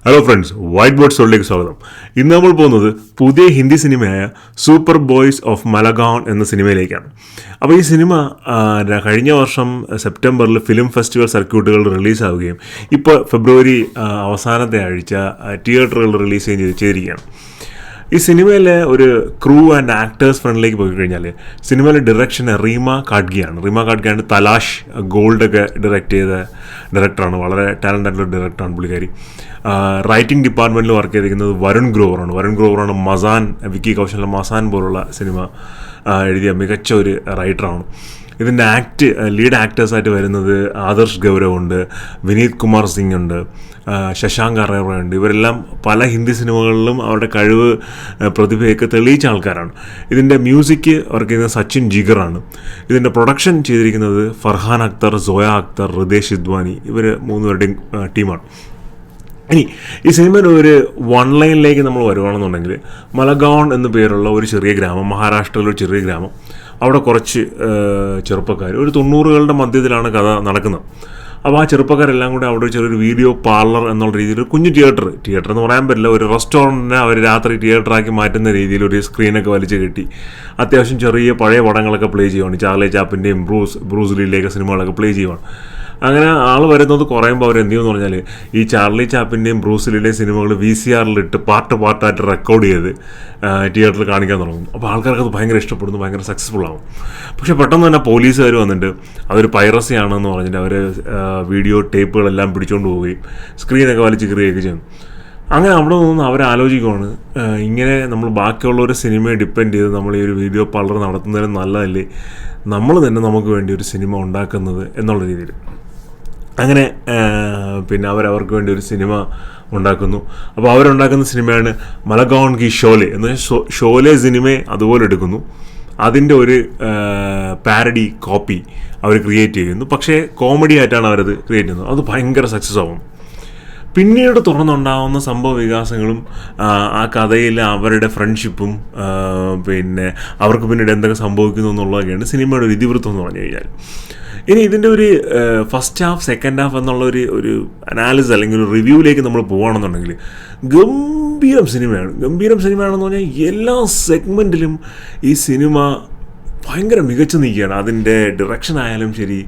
Hello friends, white board സ്റ്റോറിലേക്ക് സ്വാഗതം. ഇന്ന് നമ്മൾ പോകുന്നത് പുതിയ ഹിന്ദി സിനിമയായ സൂപ്പർ ബോയ്സ് ഓഫ് മലഗാൺ എന്ന സിനിമയിലേക്കാണ്. അപ്പോൾ ഈ സിനിമ കഴിഞ്ഞ വർഷം സെപ്റ്റംബറിൽ ഫിലിം ഫെസ്റ്റിവൽ സർക്യൂട്ടുകൾ റിലീസാവുകയും ഇപ്പോൾ ഫെബ്രുവരി അവസാനത്തെ ആഴ്ച തിയേറ്ററുകൾ റിലീസ് ചെയ്തിരിക്കുകയാണ്. ഈ സിനിമയിലെ ഒരു ക്രൂ ആൻഡ് ആക്ടേഴ്സ് ഫ്രണ്ടിലേക്ക് പോയി കഴിഞ്ഞാൽ സിനിമയിലെ ഡയറക്ഷൻ റീമ കാഡ്ഗിയാണ്. തലാഷ് ഗോൾഡൊക്കെ ഡയറക്റ്റ് ചെയ്ത ഡയറക്ടറാണ്. വളരെ ടാലൻ്റ് ആയിട്ടുള്ള ഡയറക്ടറാണ് പുള്ളിക്കാരി. റൈറ്റിംഗ് ഡിപ്പാർട്ട്മെൻറ്റിൽ വർക്ക് ചെയ്തിരിക്കുന്നത് വരുൺ ഗ്രോവറാണ്. മസാൻ, വിക്കി കൗശലിൻ്റെ മസാൻ പോലുള്ള സിനിമ എഴുതിയ മികച്ച ഒരു റൈറ്ററാണ്. ഇതിൻ്റെ ലീഡ് ആക്ടേഴ്സായിട്ട് വരുന്നത് ആദർശ് ഗൗരവ് ഉണ്ട്, വിനീത് കുമാർ സിംഗ് ഉണ്ട്, ശശാങ്ക് അറേറ ഉണ്ട്. ഇവരെല്ലാം പല ഹിന്ദി സിനിമകളിലും അവരുടെ കഴിവ് പ്രതിഭയൊക്കെ തെളിയിച്ച ആൾക്കാരാണ്. ഇതിൻ്റെ മ്യൂസിക് വർക്ക് ചെയ്യുന്നത് സച്ചിൻ ജിഗറാണ്. ഇതിൻ്റെ പ്രൊഡക്ഷൻ ചെയ്തിരിക്കുന്നത് ഫർഹാൻ അക്തർ, സോയ അക്തർ, ഹൃദയ് സിദ്വാനി. ഇവർ മൂന്നുപേരുടെയും ടീമാണ്. ഇനി ഈ സിനിമയുടെ ഒരു വൺ ലൈനിലേക്ക് നമ്മൾ വരുവാണെന്നുണ്ടെങ്കിൽ, മലഗാൺ എന്നു പേരുള്ള ഒരു ചെറിയ ഗ്രാമം, മഹാരാഷ്ട്രയിലെ ഒരു ചെറിയ ഗ്രാമം. അവിടെ കുറച്ച് ചെറുപ്പക്കാർ, ഒരു 90കളുടെ മധ്യത്തിലാണ് കഥ നടക്കുന്നത്. അപ്പോൾ ആ ചെറുപ്പക്കാരെല്ലാം കൂടെ അവിടെ ചെറിയൊരു വീഡിയോ പാർലർ എന്നുള്ള രീതിയിൽ ഒരു കുഞ്ഞു തിയേറ്റർ എന്ന് പറയാൻ പറ്റില്ല, ഒരു റെസ്റ്റോറൻറ്റിനെ അവർ രാത്രി തിയേറ്ററാക്കി മാറ്റുന്ന രീതിയിൽ ഒരു സ്ക്രീനൊക്കെ വലിച്ചു കെട്ടി അത്യാവശ്യം ചെറിയ പഴയ പടങ്ങളൊക്കെ പ്ലേ ചെയ്യുവാണ്. ചാർലി ചാപ്പിൻ്റെയും ബ്രൂസ് ലീയുടെയൊക്കെ സിനിമകളൊക്കെ പ്ലേ ചെയ്യുവാണ്. അങ്ങനെ ആൾ വരുന്നത് കുറയുമ്പോൾ അവർ എന്ത് ചെയ്യുമെന്ന് പറഞ്ഞാൽ, ഈ ചാർലി ചാപ്പിൻ്റെയും ബ്രൂസ് ലീയുടെയും സിനിമകൾ VCRലിട്ട് പാർട്ടായിട്ട് റെക്കോർഡ് ചെയ്ത് തിയേറ്ററിൽ കാണിക്കാൻ തുടങ്ങും. അപ്പോൾ ആൾക്കാർക്ക് അത് ഭയങ്കര ഇഷ്ടപ്പെടുന്നു, ഭയങ്കര സക്സസ്ഫുൾ ആവും. പക്ഷേ പെട്ടെന്ന് തന്നെ പോലീസുകാർ വന്നിട്ട് അതൊരു പൈറസി ആണെന്ന് പറഞ്ഞിട്ട് അവർ വീഡിയോ ടേപ്പുകളെല്ലാം പിടിച്ചുകൊണ്ട് പോവുകയും സ്ക്രീനൊക്കെ വലിച്ച് കീറുകയൊക്കെ ചെയ്യും. അങ്ങനെ അവിടെ നിന്ന് അവരാലോചിക്കുവാണ്, ഇങ്ങനെ നമ്മൾ ബാക്കിയുള്ളൊരു സിനിമയെ ഡിപ്പെൻഡ് ചെയ്ത് നമ്മൾ ഈ ഒരു വീഡിയോ പാർലർ നടത്തുന്നതിന് നല്ലതല്ലേ നമ്മൾ തന്നെ നമുക്ക് വേണ്ടി ഒരു സിനിമ ഉണ്ടാക്കുന്നത് എന്നുള്ള രീതിയിൽ. അങ്ങനെ പിന്നെ അവർക്ക് വേണ്ടി ഒരു സിനിമ ഉണ്ടാക്കുന്നു. അപ്പോൾ അവരുണ്ടാക്കുന്ന സിനിമയാണ് മലഗാൺ കി ഷോലെ എന്ന് പറഞ്ഞാൽ ഷോലെ സിനിമയെ അതുപോലെ എടുക്കുന്നു. അതിൻ്റെ ഒരു പാരഡി കോപ്പി അവർ ക്രിയേറ്റ് ചെയ്യുന്നു. പക്ഷേ കോമഡി ആയിട്ടാണ് അവരത് ക്രിയേറ്റ് ചെയ്യുന്നത്. അത് ഭയങ്കര സക്സസ് ആവും. പിന്നീട് തുറന്നുണ്ടാകുന്ന സംഭവ വികാസങ്ങളും ആ കഥയിൽ അവരുടെ ഫ്രണ്ട്ഷിപ്പും പിന്നെ അവർക്ക് പിന്നീട് എന്തൊക്കെ സംഭവിക്കുന്നു എന്നുള്ളതൊക്കെയാണ് സിനിമയുടെ ഒരു ഇതിവൃത്തം എന്ന് പറഞ്ഞു കഴിഞ്ഞാൽ. ഇനി ഇതിൻ്റെ ഒരു ഫസ്റ്റ് ഹാഫ്, സെക്കൻഡ് ഹാഫ് എന്നുള്ള ഒരു അനാലിസിസ് അല്ലെങ്കിൽ ഒരു റിവ്യൂവിലേക്ക് നമ്മൾ പോകുകയാണെന്നുണ്ടെങ്കിൽ ഗംഭീരം സിനിമയാണെന്ന് പറഞ്ഞാൽ എല്ലാ സെഗ്മെൻറ്റിലും ഈ സിനിമ ഭയങ്കര മികച്ചു നിൽക്കുകയാണ്. അതിൻ്റെ ഡിറക്ഷൻ ആയാലും ശരി,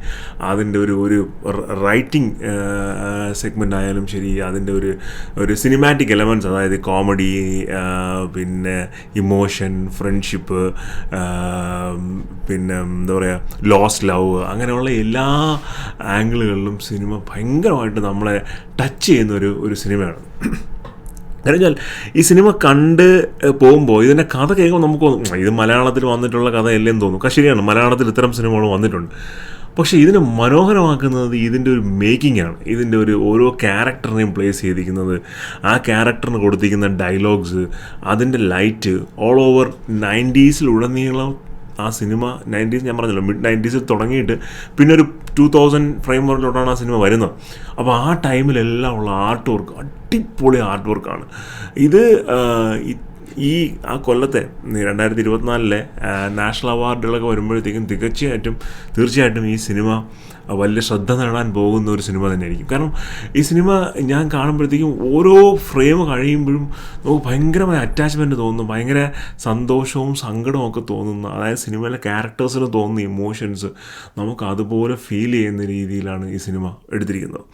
അതിൻ്റെ ഒരു റൈറ്റിംഗ് സെഗ്മെൻ്റ് ആയാലും ശരി, അതിൻ്റെ ഒരു സിനിമാറ്റിക് എലമെൻറ്റ്സ്, അതായത് കോമഡി, പിന്നെ ഇമോഷൻ, ഫ്രണ്ട്ഷിപ്പ്, പിന്നെ എന്താ പറയുക, ലോസ്റ്റ് ലവ്, അങ്ങനെയുള്ള എല്ലാ ആംഗിളുകളിലും സിനിമ ഭയങ്കരമായിട്ട് നമ്മളെ ടച്ച് ചെയ്യുന്ന ഒരു സിനിമയാണ്. കഴിഞ്ഞാൽ ഈ സിനിമ കണ്ട് പോകുമ്പോൾ ഇതിൻ്റെ കഥ കേൾക്കുമ്പോൾ നമുക്ക് തോന്നും ഇത് മലയാളത്തിൽ വന്നിട്ടുള്ള കഥയല്ലേന്ന് തോന്നും. ശരിയാണ്, മലയാളത്തിൽ ഇത്തരം സിനിമകൾ വന്നിട്ടുണ്ട്. പക്ഷേ ഇതിനെ മനോഹരമാക്കുന്നത് ഇതിൻ്റെ ഒരു മേക്കിംഗ് ആണ്. ഇതിൻ്റെ ഓരോ ക്യാരക്ടറിനെയും പ്ലേസ് ചെയ്തിരിക്കുന്നത്, ആ ക്യാരക്ടറിന് കൊടുത്തിരിക്കുന്ന ഡയലോഗ്സ്, അതിൻ്റെ ലൈറ്റ്, ഓൾ ഓവർ 90s ആ സിനിമ 90s ഞാൻ പറഞ്ഞല്ലോ, മിഡ് 90s തുടങ്ങിയിട്ട് പിന്നെ ഒരു 2000 ഫ്രെയിംവർക്കിലോട്ടാണ് ആ സിനിമ വരുന്നത്. അപ്പോൾ ആ ടൈമിലെല്ലാം ഉള്ള ആർട്ട് വർക്ക്, അടിപൊളി ആർട്ട് വർക്കാണ് ഇത്. ഈ ആ കൊല്ലത്തെ 2024 നാഷണൽ അവാർഡുകളൊക്കെ വരുമ്പോഴത്തേക്കും തീർച്ചയായിട്ടും ഈ സിനിമ വലിയ ശ്രദ്ധ നേടാൻ പോകുന്ന ഒരു സിനിമ തന്നെയായിരിക്കും. കാരണം ഈ സിനിമ ഞാൻ കാണുമ്പോഴത്തേക്കും ഓരോ ഫ്രെയിം കഴിയുമ്പോഴും നമുക്ക് ഭയങ്കരമായ അറ്റാച്ച്മെൻറ്റ് തോന്നുന്നു, ഭയങ്കര സന്തോഷവും സങ്കടവും ഒക്കെ തോന്നുന്ന, അതായത് സിനിമയിലെ ക്യാരക്ടേഴ്സിന് തോന്നുന്ന ഇമോഷൻസ് നമുക്ക് അതുപോലെ ഫീൽ ചെയ്യുന്ന രീതിയിലാണ് ഈ സിനിമ എടുത്തിരിക്കുന്നത്.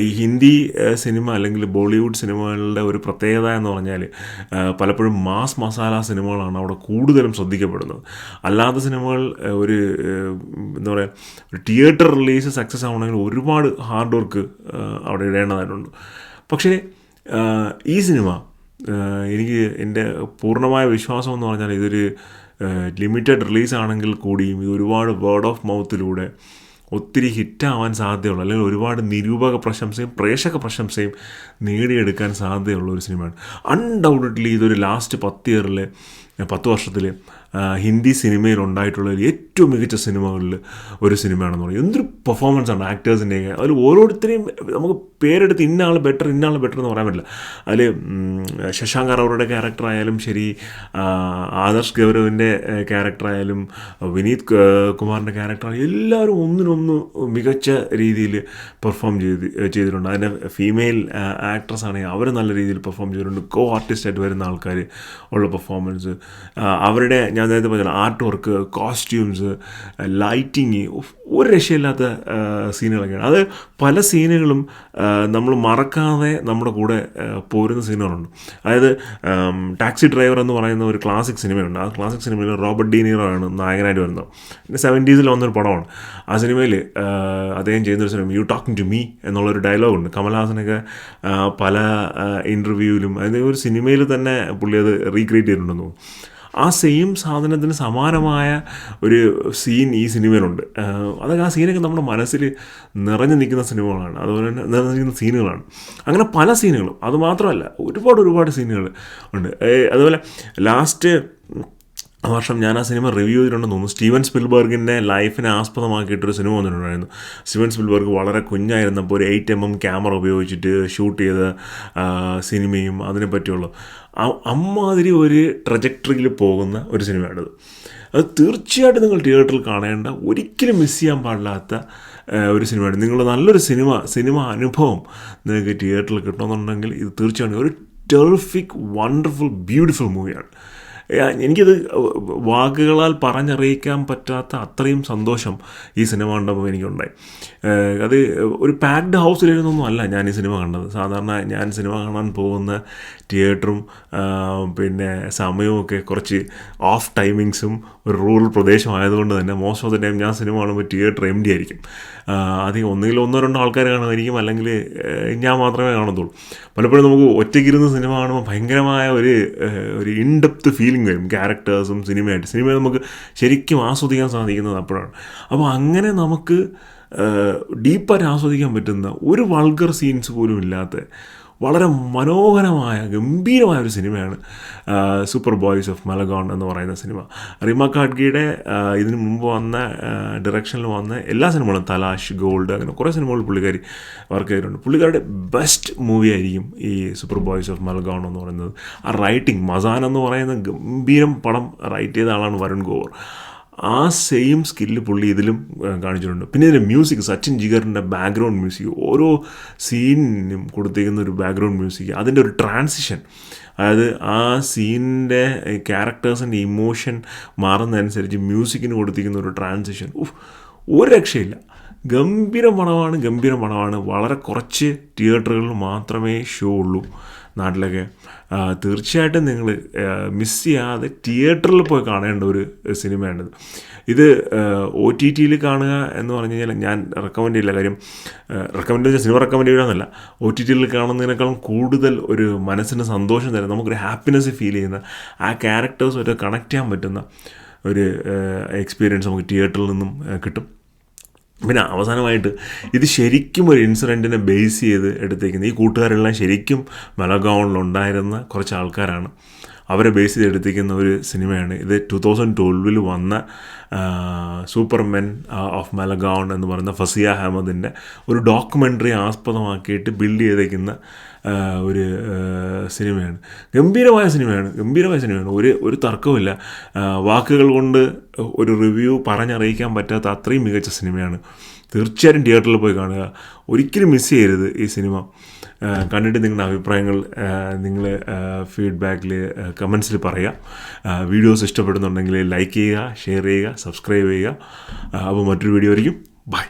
ഈ ഹിന്ദി സിനിമ അല്ലെങ്കിൽ ബോളിവുഡ് സിനിമകളുടെ ഒരു പ്രത്യേകത എന്ന് പറഞ്ഞാൽ പലപ്പോഴും മാസ് മസാല സിനിമകളാണ് അവിടെ കൂടുതലും ശ്രദ്ധിക്കപ്പെടുന്നത്. അല്ലാത്ത സിനിമകൾ എന്താ പറയുക, ഒരു തിയേറ്റർ റിലീസ് സക്സസ് ആവണമെങ്കിൽ ഒരുപാട് ഹാർഡ് വർക്ക് അവിടെ ഇടേണ്ടതായിട്ടുണ്ട്. പക്ഷേ ഈ സിനിമ എനിക്ക് എൻ്റെ പൂർണ്ണമായ വിശ്വാസം എന്ന് പറഞ്ഞാൽ ഇതൊരു ലിമിറ്റഡ് റിലീസാണെങ്കിൽ കൂടിയും ഇത് ഒരുപാട് വേർഡ് ഓഫ് മൗത്തിലൂടെ ഒത്തിരി ഹിറ്റാവാൻ സാധ്യതയുള്ള, അല്ലെങ്കിൽ ഒരുപാട് നിരൂപക പ്രശംസയും പ്രേക്ഷക പ്രശംസയും നേടിയെടുക്കാൻ സാധ്യതയുള്ള ഒരു സിനിമയാണ്. അൺഡൗട്ടഡ്ലി ഇതൊരു ലാസ്റ്റ് 10 ഇയറിലെ 10 വർഷത്തിൽ ഹിന്ദി സിനിമയിൽ ഉണ്ടായിട്ടുള്ള ഏറ്റവും മികച്ച സിനിമകളിൽ ഒരു സിനിമയാണെന്ന് പറയും. എന്തൊരു പെർഫോമൻസാണ് ആക്ടേഴ്സിൻ്റെയൊക്കെ. അതിൽ ഓരോരുത്തരെയും നമുക്ക് പേരെടുത്ത് ഇന്ന ആൾ ബെറ്റർ എന്ന് പറയാൻ പറ്റില്ല. അതിൽ ശശാങ്ക് അവരുടെ ക്യാരക്ടറായാലും ശരി, ആദർശ് ഗൗരവിൻ്റെ ക്യാരക്ടറായാലും വിനീത് കുമാറിൻ്റെ ക്യാരക്ടറായാലും എല്ലാവരും ഒന്നിനൊന്ന് മികച്ച രീതിയിൽ പെർഫോം ചെയ്തിട്ടുണ്ട്. അതിൻ്റെ ഫീമെയിൽ ആക്ട്രസ് ആണെങ്കിൽ അവർ നല്ല രീതിയിൽ പെർഫോം ചെയ്തിട്ടുണ്ട്. കോ ആർട്ടിസ്റ്റായിട്ട് വരുന്ന ആൾക്കാർ ഉള്ള പെർഫോമൻസ്, അവരുടെ ഞാൻ നേരത്തെ പറഞ്ഞ ആർട്ട് വർക്ക്, കോസ്റ്റ്യൂംസ്, ലൈറ്റിങ്, ഒരു രക്ഷയില്ലാത്ത സീനുകളൊക്കെയാണ്. അത് പല സീനുകളും നമ്മൾ മറക്കാതെ നമ്മുടെ കൂടെ പോരുന്ന സീനുകളുണ്ട്. അതായത് ടാക്സി ഡ്രൈവർ എന്ന് പറയുന്ന ഒരു ക്ലാസിക് സിനിമയുണ്ട്. ആ ക്ലാസിക് സിനിമയിൽ റോബർട്ട് ഡി നീറോ ആണ് നായകനായിട്ട് വരുന്നത്. പിന്നെ 70s വന്നൊരു പടമാണ്. ആ സിനിമയിൽ അദ്ദേഹം ചെയ്യുന്നൊരു സിനിമ യു ടോക്കിംഗ് ടു മീ എന്നുള്ളൊരു ഡയലോഗുണ്ട്. കമൽഹാസനൊക്കെ പല ഇൻ്റർവ്യൂവിലും അതിന് ഒരു സിനിമയിൽ തന്നെ പുള്ളി അത് റീക്രിയേറ്റ് ചെയ്തിട്ടുണ്ടെന്ന് തോന്നുന്നു. ആ സെയിം സാധനത്തിന് സമാനമായ ഒരു സീൻ ഈ സിനിമയിലുണ്ട്. അതൊക്കെ ആ സീനൊക്കെ നമ്മുടെ മനസ്സിൽ നിറഞ്ഞു നിൽക്കുന്ന സിനിമകളാണ്. അതുപോലെ തന്നെ നിറഞ്ഞു നിൽക്കുന്ന സീനുകളാണ്. അങ്ങനെ പല സീനുകളും. അതുമാത്രമല്ല, ഒരുപാട് സീനുകൾ ഉണ്ട്. അതുപോലെ ലാസ്റ്റ് വർഷം ഞാൻ ആ സിനിമ റിവ്യൂ ചെയ്തിട്ടുണ്ടെന്ന് തോന്നുന്നു. സ്റ്റീവൻ സ്പിൽബർഗിൻ്റെ ലൈഫിനെ ആസ്പദമാക്കിയിട്ടൊരു സിനിമ വന്നിട്ടുണ്ടായിരുന്നു. സ്റ്റീവൻ സ്പിൽബർഗ് വളരെ കുഞ്ഞായിരുന്നപ്പോൾ ഒരു 8mm ക്യാമറ ഉപയോഗിച്ചിട്ട് ഷൂട്ട് ചെയ്ത സിനിമയും അതിനെ പറ്റിയുള്ള അമ്മാതിരി ഒരു ട്രജക്ടറിയിൽ പോകുന്ന ഒരു സിനിമയാണിത്. അത് തീർച്ചയായിട്ടും നിങ്ങൾ തിയേറ്ററിൽ കാണേണ്ട, ഒരിക്കലും മിസ് ചെയ്യാൻ പാടില്ലാത്ത ഒരു സിനിമയാണ്. നിങ്ങൾ നല്ലൊരു സിനിമ അനുഭവം നിങ്ങൾക്ക് തിയേറ്ററിൽ കിട്ടണമെന്നുണ്ടെങ്കിൽ ഇത് തീർച്ചയായിട്ടും ഒരു ടെറിഫിക്, വണ്ടർഫുൾ, ബ്യൂട്ടിഫുൾ മൂവിയാണ്. എനിക്കത് വാക്കുകളാൽ പറഞ്ഞറിയിക്കാൻ പറ്റാത്ത അത്രയും സന്തോഷം ഈ സിനിമ കണ്ടപ്പോൾ എനിക്കുണ്ടായി. അത് ഒരു പാക്ഡ് ഹൗസിലിരുന്നൊന്നും അല്ല ഞാൻ ഈ സിനിമ കണ്ടത്. സാധാരണ ഞാൻ സിനിമ കാണാൻ പോകുന്ന തിയേറ്ററും പിന്നെ സമയവുമൊക്കെ കുറച്ച് ഓഫ് ടൈമിങ്സും ഒരു റൂറൽ പ്രദേശമായതുകൊണ്ട് തന്നെ മോസ്റ്റ് ഓഫ് ദ ടൈം ഞാൻ സിനിമ കാണുമ്പോൾ തിയേറ്റർ എംപ്റ്റി ആയിരിക്കും. അധികം ഒന്നുകിൽ 1-2 ആൾക്കാർ കാണുമായിരിക്കും, അല്ലെങ്കിൽ ഞാൻ മാത്രമേ കാണത്തുള്ളൂ. പലപ്പോഴും നമുക്ക് ഒറ്റയ്ക്കിരുന്ന് സിനിമ കാണുമ്പോൾ ഭയങ്കരമായ ഒരു ഇൻഡെപ്ത് ഫീലിംഗ് വരും ക്യാരക്ടേഴ്സും സിനിമയെ നമുക്ക് ശരിക്കും ആസ്വദിക്കാൻ സാധിക്കുന്നത് അപ്പോഴാണ്. അപ്പോൾ അങ്ങനെ നമുക്ക് ഡീപ്പായിട്ട് ആസ്വദിക്കാൻ പറ്റുന്ന ഒരു വൾഗർ സീൻസ് പോലും ഇല്ലാത്ത വളരെ മനോഹരമായ ഗംഭീരമായ ഒരു സിനിമയാണ് സൂപ്പർ ബോയ്സ് ഓഫ് മലഗോൺ എന്ന് പറയുന്ന സിനിമ. റിമ കാഡ്ഗിയുടെ ഇതിന് മുമ്പ് വന്ന ഡയറക്ഷനിൽ വന്ന എല്ലാ സിനിമകളും, തലാഷ്, ഗോൾഡ്, അങ്ങനെ കുറേ സിനിമകൾ പുള്ളിക്കാരി വർക്ക് ചെയ്തിട്ടുണ്ട്. പുള്ളിക്കാരുടെ ബെസ്റ്റ് മൂവി ആയിരിക്കും ഈ സൂപ്പർ ബോയ്സ് ഓഫ് മലഗോൺ എന്ന് പറയുന്നത്. ആ റൈറ്റിംഗ്, മസാൻ എന്ന് പറയുന്ന ഗംഭീരം പടം റൈറ്റ് ചെയ്ത ആളാണ് വരുൺ ഗോവർ. ആ സെയിം സ്കില്ല് പുള്ളി ഇതിലും കാണിച്ചിട്ടുണ്ട്. പിന്നെ ഇതിൻ്റെ മ്യൂസിക്, സച്ചിൻ ജിഗറിൻ്റെ ബാക്ക്ഗ്രൗണ്ട് മ്യൂസിക്, ഓരോ സീനിനും കൊടുത്തിരിക്കുന്ന ഒരു ബാക്ക്ഗ്രൗണ്ട് മ്യൂസിക്, അതിൻ്റെ ഒരു ട്രാൻസിഷൻ, അതായത് ആ സീനിൻ്റെ ക്യാരക്ടേഴ്സിൻ്റെ ഇമോഷൻ മാറുന്നതനുസരിച്ച് മ്യൂസിക്കിന് കൊടുത്തിരിക്കുന്ന ഒരു ട്രാൻസിഷൻ, ഒരു രക്ഷയില്ല. ഗംഭീര പടമാണ്. വളരെ കുറച്ച് തിയേറ്ററുകളിൽ മാത്രമേ ഷോ ഉള്ളൂ നാട്ടിലൊക്കെ. തീർച്ചയായിട്ടും നിങ്ങൾ മിസ് ചെയ്യാതെ തിയേറ്ററിൽ പോയി കാണേണ്ട ഒരു സിനിമയാണിത്. ഇത് OTTയിൽ കാണുക എന്ന് പറഞ്ഞു കഴിഞ്ഞാൽ ഞാൻ റെക്കമെൻഡ് ചെയ്യില്ല. കാര്യം സിനിമ റെക്കമെൻഡ് ചെയ്യുകയെന്നല്ല, OTTയിൽ കാണുന്നതിനേക്കാളും കൂടുതൽ ഒരു മനസ്സിന് സന്തോഷം തരുന്ന, നമുക്കൊരു ഹാപ്പിനെസ് ഫീൽ ചെയ്യുന്ന, ആ ക്യാരക്ടേഴ്സുമായിട്ട് കണക്ട് ചെയ്യാൻ പറ്റുന്ന ഒരു എക്സ്പീരിയൻസ് നമുക്ക് തിയേറ്ററിൽ നിന്നും കിട്ടും. പിന്നെ അവസാനമായിട്ട് ഇത് ശരിക്കും ഒരു ഇൻസിഡൻറ്റിനെ ബേസ് ചെയ്ത് എടുത്തേക്കുന്നത്. ഈ കൂട്ടുകാരെല്ലാം ശരിക്കും മലഗോണിലുണ്ടായിരുന്ന കുറച്ച് ആൾക്കാരാണ്. അവരെ ബേസ് ചെയ്ത് എടുത്തിരിക്കുന്ന ഒരു സിനിമയാണ് ഇത്. 2012 വന്ന സൂപ്പർമെൻ ഓഫ് മലഗോൺ എന്ന് പറയുന്ന ഫസിയ അഹമ്മദിൻ്റെ ഒരു ഡോക്യുമെൻ്ററി ആസ്പദമാക്കിയിട്ട് ബിൽഡ് ചെയ്തേക്കുന്ന ഒരു സിനിമയാണ്. ഗംഭീരമായ സിനിമയാണ്. ഒരു തർക്കവുമില്ല. വാക്കുകൾ കൊണ്ട് ഒരു റിവ്യൂ പറഞ്ഞറിയിക്കാൻ പറ്റാത്ത അത്രയും മികച്ച സിനിമയാണ്. തീർച്ചയായിട്ടും തിയേറ്ററിൽ പോയി കാണുക. ഒരിക്കലും മിസ് ചെയ്യരുത് ഈ സിനിമ. കണ്ടിട്ട് നിങ്ങളുടെ അഭിപ്രായങ്ങൾ നിങ്ങൾ ഫീഡ്ബാക്കിൽ കമൻസിൽ പറയുക. വീഡിയോസ് ഇഷ്ടപ്പെടുന്നുണ്ടെങ്കിൽ ലൈക്ക് ചെയ്യുക, ഷെയർ ചെയ്യുക, സബ്സ്ക്രൈബ് ചെയ്യുക. അപ്പോൾ മറ്റൊരു വീഡിയോ ആയിരിക്കും. ബൈ.